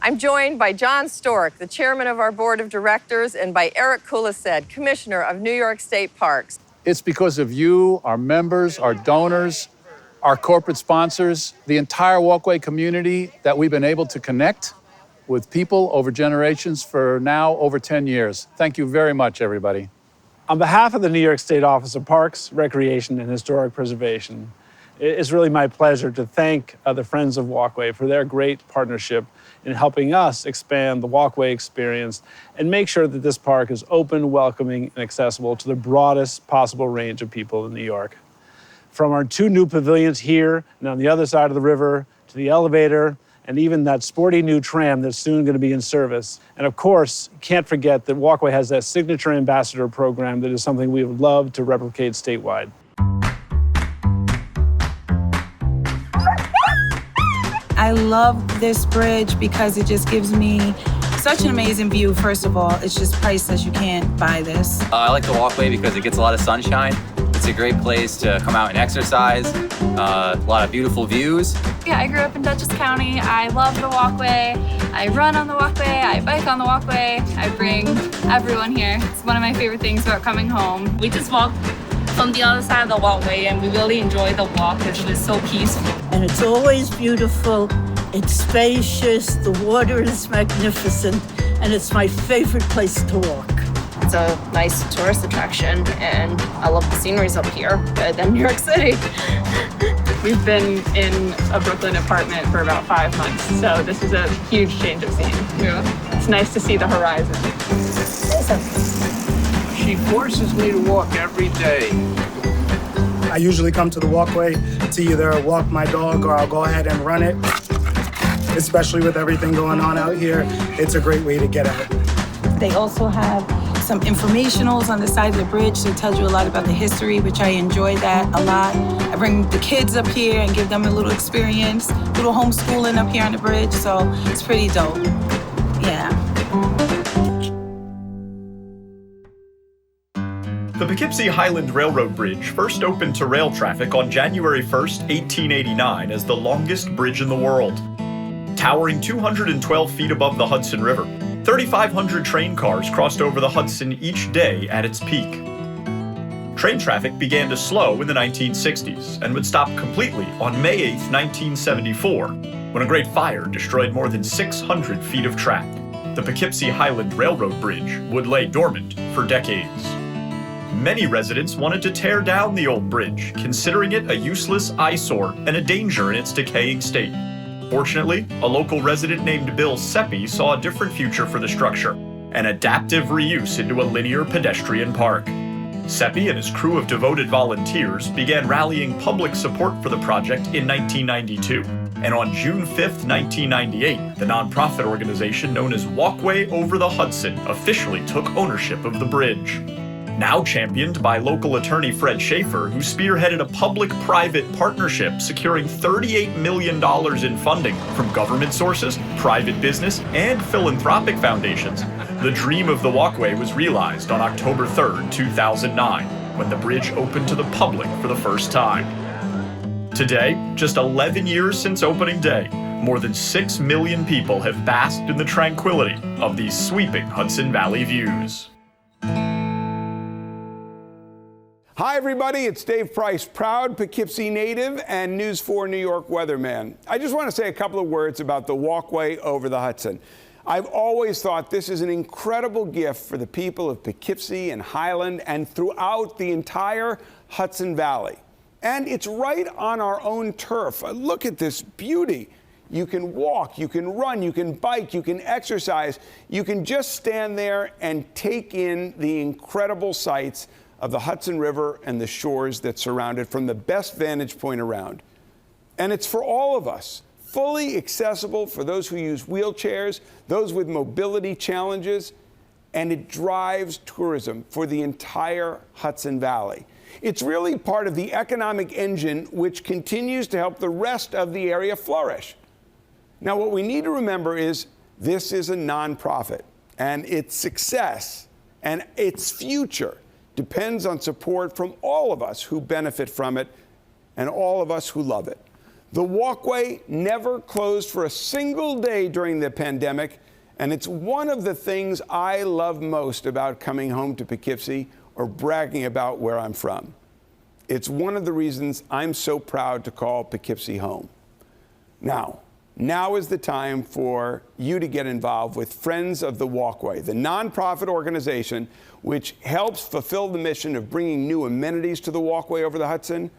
I'm joined by John Stork, the chairman of our board of directors, and by Eric Kulised, commissioner of New York State Parks. It's because of you, our members, our donors, our corporate sponsors, the entire Walkway community that we've been able to connect with people over generations for now over 10 years. Thank you very much, everybody. On behalf of the New York State Office of Parks, Recreation, and Historic Preservation, it's really my pleasure to thank the Friends of Walkway for their great partnership in helping us expand the Walkway experience and make sure that this park is open, welcoming, and accessible to the broadest possible range of people in New York. From our 2 new pavilions here and on the other side of the river, to the elevator, and even that sporty new tram that's soon going to be in service. And of course, can't forget that Walkway has that signature ambassador program that is something we would love to replicate statewide. I love this bridge because it just gives me such an amazing view. First of all, it's just priceless. You can't buy this. I like the Walkway because it gets a lot of sunshine. It's a great place to come out and exercise. A lot of beautiful views. Yeah, I grew up in Dutchess County. I love the Walkway. I run on the Walkway. I bike on the Walkway. I bring everyone here. It's one of my favorite things about coming home. We just walk from the other side of the Walkway, and we really enjoy the walk because it is so peaceful. And it's always beautiful, it's spacious, the water is magnificent, and it's my favorite place to walk. It's a nice tourist attraction, and I love the sceneries up here, better than New York City. We've been in a Brooklyn apartment for about 5 months, so this is a huge change of scene. Yeah. It's nice to see the horizon. She forces me to walk every day. I usually come to the Walkway to either walk my dog or I'll go ahead and run it. Especially with everything going on out here, it's a great way to get out. They also have some informationals on the side of the bridge that tells you a lot about the history, which I enjoy that a lot. I bring the kids up here and give them a little experience, little homeschooling up here on the bridge, so it's pretty dope. Yeah. The Poughkeepsie Highland Railroad Bridge first opened to rail traffic on January 1st, 1889 as the longest bridge in the world. Towering 212 feet above the Hudson River, 3,500 train cars crossed over the Hudson each day at its peak. Train traffic began to slow in the 1960s and would stop completely on May 8, 1974, when a great fire destroyed more than 600 feet of track. The Poughkeepsie Highland Railroad Bridge would lay dormant for decades. Many residents wanted to tear down the old bridge, considering it a useless eyesore and a danger in its decaying state. Fortunately, a local resident named Bill Seppi saw a different future for the structure, an adaptive reuse into a linear pedestrian park. Seppi and his crew of devoted volunteers began rallying public support for the project in 1992. And on June 5, 1998, the nonprofit organization known as Walkway Over the Hudson officially took ownership of the bridge. Now championed by local attorney Fred Schaefer, who spearheaded a public-private partnership securing $38 million in funding from government sources, private business, and philanthropic foundations, the dream of the Walkway was realized on October 3, 2009, when the bridge opened to the public for the first time. Today, just 11 years since opening day, more than 6 million people have basked in the tranquility of these sweeping Hudson Valley views. Hi, everybody. It's Dave Price, proud Poughkeepsie native and News 4 New York weatherman. I just want to say a couple of words about the Walkway over the Hudson. I've always thought this is an incredible gift for the people of Poughkeepsie and Highland and throughout the entire Hudson Valley. And it's right on our own turf. Look at this beauty. You can walk, you can run, you can bike, you can exercise. You can just stand there and take in the incredible sights of the Hudson River and the shores that surround it from the best vantage point around. And it's for all of us, fully accessible for those who use wheelchairs, those with mobility challenges, and it drives tourism for the entire Hudson Valley. It's really part of the economic engine which continues to help the rest of the area flourish. Now, what we need to remember is this is a nonprofit, and its success and its future depends on support from all of us who benefit from it and all of us who love it. The Walkway never closed for a single day during the pandemic, and it's one of the things I love most about coming home to Poughkeepsie or bragging about where I'm from. It's one of the reasons I'm so proud to call Poughkeepsie home. Now is the time for you to get involved with Friends of the Walkway, the nonprofit organization which helps fulfill the mission of bringing new amenities to the Walkway over the Hudson.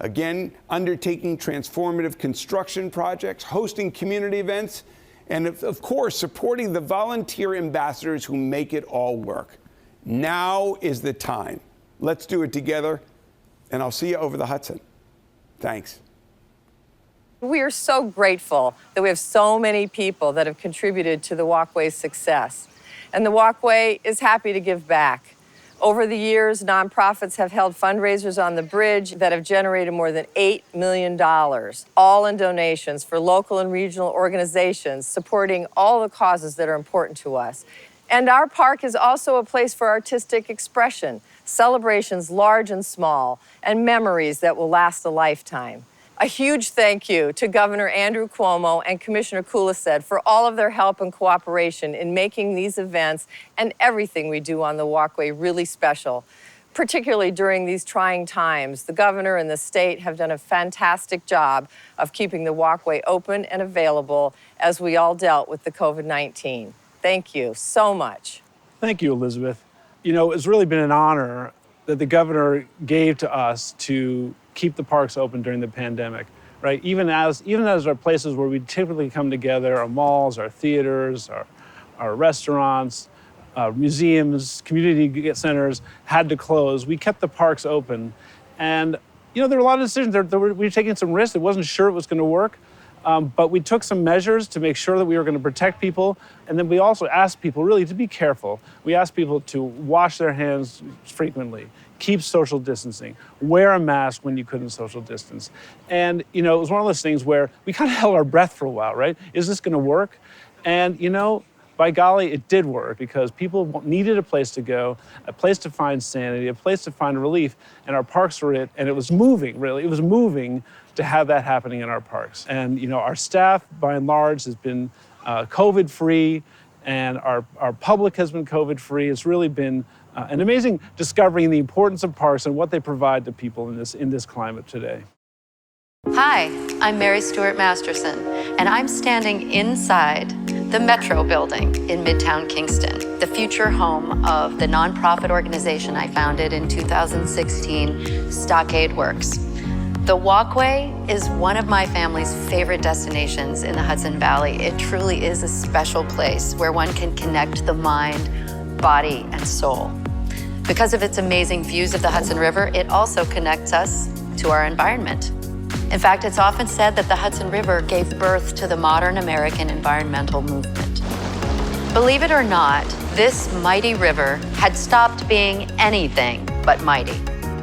Again, undertaking transformative construction projects, hosting community events, and of course, supporting the volunteer ambassadors who make it all work. Now is the time. Let's do it together, and I'll see you over the Hudson. Thanks. We are so grateful that we have so many people that have contributed to the Walkway's success. And the Walkway is happy to give back. Over the years, nonprofits have held fundraisers on the bridge that have generated more than $8 million, all in donations for local and regional organizations supporting all the causes that are important to us. And our park is also a place for artistic expression, celebrations large and small, and memories that will last a lifetime. A huge thank you to Governor Andrew Cuomo and Commissioner Kulised for all of their help and cooperation in making these events and everything we do on the Walkway really special. Particularly during these trying times, the governor and the state have done a fantastic job of keeping the Walkway open and available as we all dealt with the COVID-19. Thank you so much. Thank you, Elizabeth. You know, it's really been an honor that the governor gave to us to keep the parks open during the pandemic, right? Even as our places where we typically come together, our malls, our theaters, our restaurants, museums, community centers had to close, we kept the parks open. And, you know, there were a lot of decisions. We were taking some risks. It wasn't sure it was going to work. But we took some measures to make sure that we were going to protect people. And then we also asked people really to be careful. We asked people to wash their hands frequently, keep social distancing, wear a mask when you couldn't social distance. And, you know, it was one of those things where we kind of held our breath for a while, right? Is this going to work? And, you know, by golly, it did work because people needed a place to go, a place to find sanity, a place to find relief, and our parks were it, and it was moving, really. It was moving to have that happening in our parks. And, you know, our staff, by and large, has been COVID-free, and our public has been COVID-free. It's really been an amazing discovering the importance of parks and what they provide to people in this climate today. Hi, I'm Mary Stuart Masterson, and I'm standing inside the Metro building in Midtown Kingston, the future home of the nonprofit organization I founded in 2016, Stockade Works. The Walkway is one of my family's favorite destinations in the Hudson Valley. It truly is a special place where one can connect the mind, body, and soul. Because of its amazing views of the Hudson River, it also connects us to our environment. In fact, it's often said that the Hudson River gave birth to the modern American environmental movement. Believe it or not, this mighty river had stopped being anything but mighty.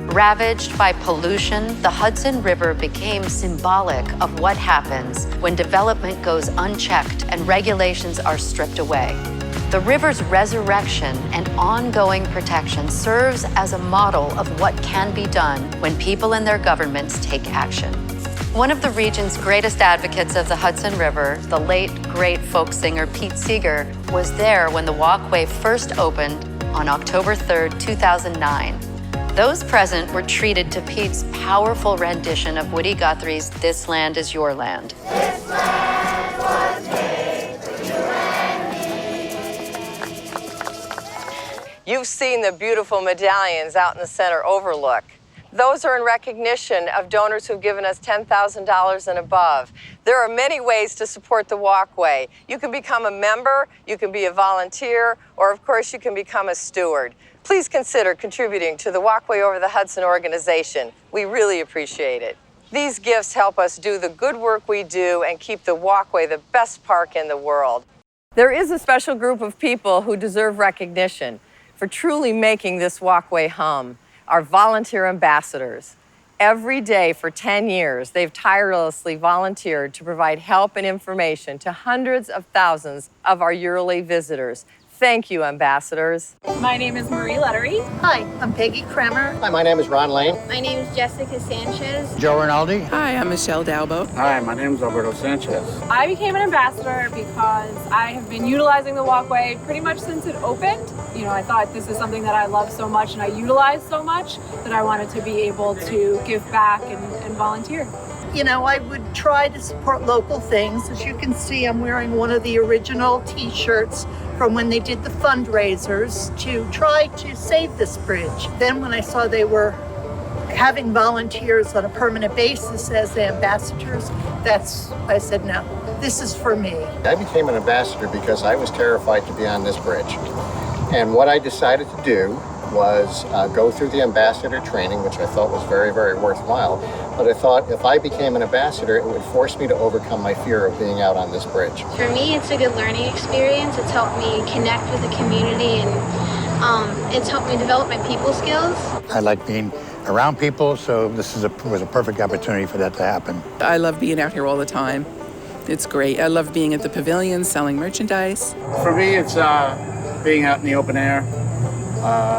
Ravaged by pollution, the Hudson River became symbolic of what happens when development goes unchecked and regulations are stripped away. The river's resurrection and ongoing protection serves as a model of what can be done when people and their governments take action. One of the region's greatest advocates of the Hudson River, the late great folk singer Pete Seeger, was there when the Walkway first opened on October 3rd, 2009. Those present were treated to Pete's powerful rendition of Woody Guthrie's "This Land Is Your Land." This land was made for you and me. You've seen the beautiful medallions out in the center overlook. Those are in recognition of donors who've given us $10,000 and above. There are many ways to support the Walkway. You can become a member, you can be a volunteer, or of course you can become a steward. Please consider contributing to the Walkway Over the Hudson organization. We really appreciate it. These gifts help us do the good work we do and keep the Walkway the best park in the world. There is a special group of people who deserve recognition for truly making this Walkway hum. Our volunteer ambassadors. Every day for 10 years, they've tirelessly volunteered to provide help and information to hundreds of thousands of our yearly visitors. Thank you, ambassadors. My name is Marie Lettery. Hi, I'm Peggy Kremer. Hi, my name is Ron Lane. My name is Jessica Sanchez. Joe Rinaldi. Hi, I'm Michelle Dalbo. Hi, my name is Alberto Sanchez. I became an ambassador because I have been utilizing the walkway pretty much since it opened. You know, I thought this is something that I love so much and I utilize so much that I wanted to be able to give back and volunteer. You know, I would try to support local things. As you can see, I'm wearing one of the original t-shirts from when they did the fundraisers to try to save this bridge. Then when I saw they were having volunteers on a permanent basis as ambassadors, I said, no, this is for me. I became an ambassador because I was terrified to be on this bridge. And what I decided to do was go through the ambassador training, which I thought was very, very worthwhile. But I thought if I became an ambassador, it would force me to overcome my fear of being out on this bridge. For me, it's a good learning experience. It's helped me connect with the community and it's helped me develop my people skills. I like being around people, so this was a perfect opportunity for that to happen. I love being out here all the time. It's great. I love being at the pavilion, selling merchandise. For me, it's being out in the open air,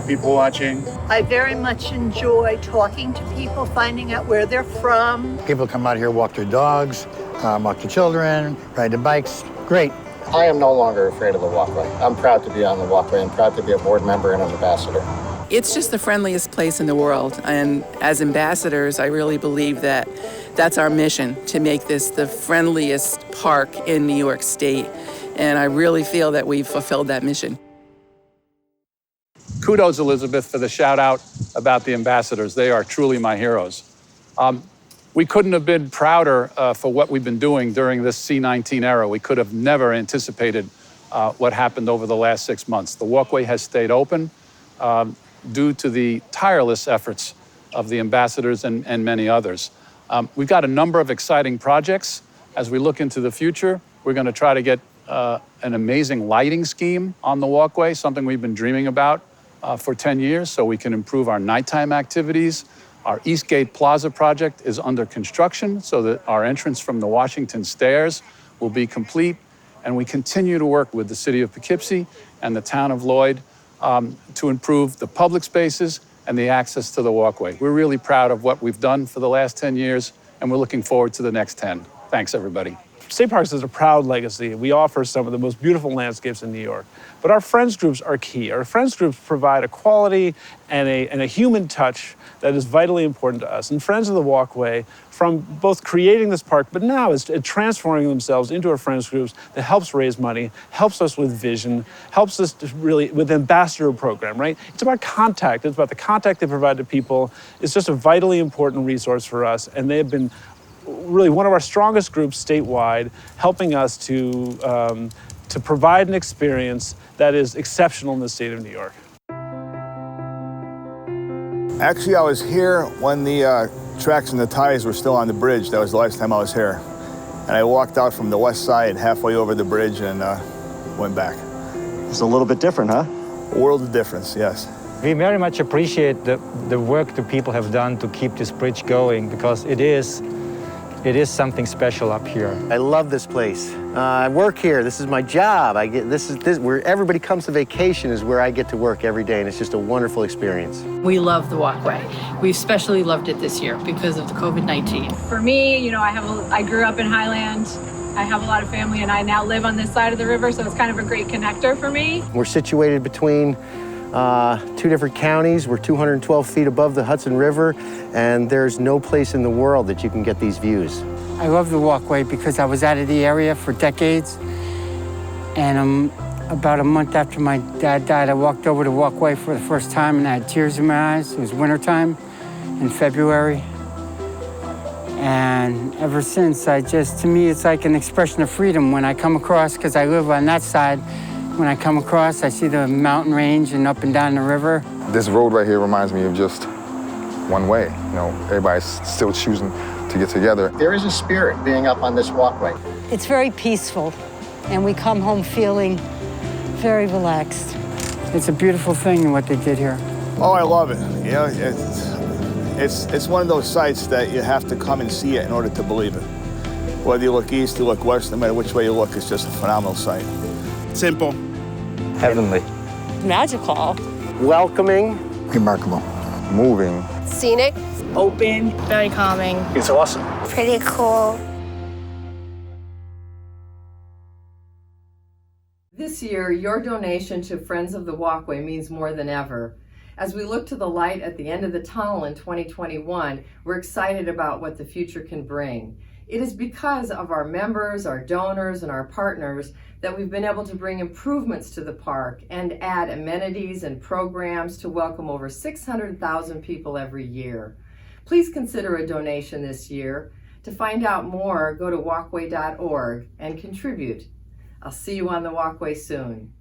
people watching. I very much enjoy talking to people, finding out where they're from. People come out here, walk their dogs, walk their children, ride their bikes. Great. I am no longer afraid of the walkway. I'm proud to be on the walkway. I'm proud to be a board member and an ambassador. It's just the friendliest place in the world. And as ambassadors, I really believe that that's our mission, to make this the friendliest park in New York State. And I really feel that we've fulfilled that mission. Kudos, Elizabeth, for the shout out about the ambassadors. They are truly my heroes. We couldn't have been prouder for what we've been doing during this C-19 era. We could have never anticipated what happened over the last 6 months. The walkway has stayed open due to the tireless efforts of the ambassadors and many others. We've got a number of exciting projects. As we look into the future, we're going to try to get an amazing lighting scheme on the walkway, something we've been dreaming about for 10 years, so we can improve our nighttime activities. Our Eastgate Plaza project is under construction so that our entrance from the Washington Stairs will be complete. And we continue to work with the city of Poughkeepsie and the town of Lloyd to improve the public spaces and the access to the walkway. We're really proud of what we've done for the last 10 years, and we're looking forward to the next 10. Thanks, everybody. State Parks is a proud legacy. We offer some of the most beautiful landscapes in New York. But our Friends groups are key. Our Friends groups provide a quality and a human touch that is vitally important to us. And Friends of the Walkway, from both creating this park, but now is transforming themselves into our Friends groups that helps raise money, helps us with vision, helps us to really with the ambassador program, right? It's about contact. It's about the contact they provide to people. It's just a vitally important resource for us. And they have been really one of our strongest groups statewide, helping us to provide an experience that is exceptional in the state of New York. Actually, I was here when the tracks and the ties were still on the bridge. That was the last time I was here. And I walked out from the west side halfway over the bridge and went back. It's a little bit different, huh? A world of difference, yes. We very much appreciate the work the people have done to keep this bridge going, because it is something special up here. I love this place. I work here. This is my job. This is where everybody comes to vacation, is where I get to work every day, and it's just a wonderful experience. We love the walkway. We especially loved it this year because of the COVID-19. For me, you know, I grew up in Highland. I have a lot of family, and I now live on this side of the river, so it's kind of a great connector for me. We're situated between two different counties. We're 212 feet above the Hudson River, and there's no place in the world that you can get these views. I love the walkway because I was out of the area for decades, and about a month after my dad died, I walked over the walkway for the first time and I had tears in my eyes. It was wintertime in February, and ever since, to me, it's like an expression of freedom when I come across, because I live on that side. When I come across, I see the mountain range and up and down the river. This road right here reminds me of just one way. You know, everybody's still choosing to get together. There is a spirit being up on this walkway. It's very peaceful, and we come home feeling very relaxed. It's a beautiful thing what they did here. Oh, I love it. You know, it's one of those sites that you have to come and see it in order to believe it. Whether you look east, you look west, no matter which way you look, it's just a phenomenal sight. Simple, Heavenly. Magical. Welcoming. Remarkable. Moving. Scenic. Open. Very calming. It's awesome. Pretty cool. This year, your donation to Friends of the Walkway means more than ever. As we look to the light at the end of the tunnel in 2021, we're excited about what the future can bring. It is because of our members, our donors, and our partners that we've been able to bring improvements to the park and add amenities and programs to welcome over 600,000 people every year. Please consider a donation this year. To find out more, go to walkway.org and contribute. I'll see you on the Walkway soon.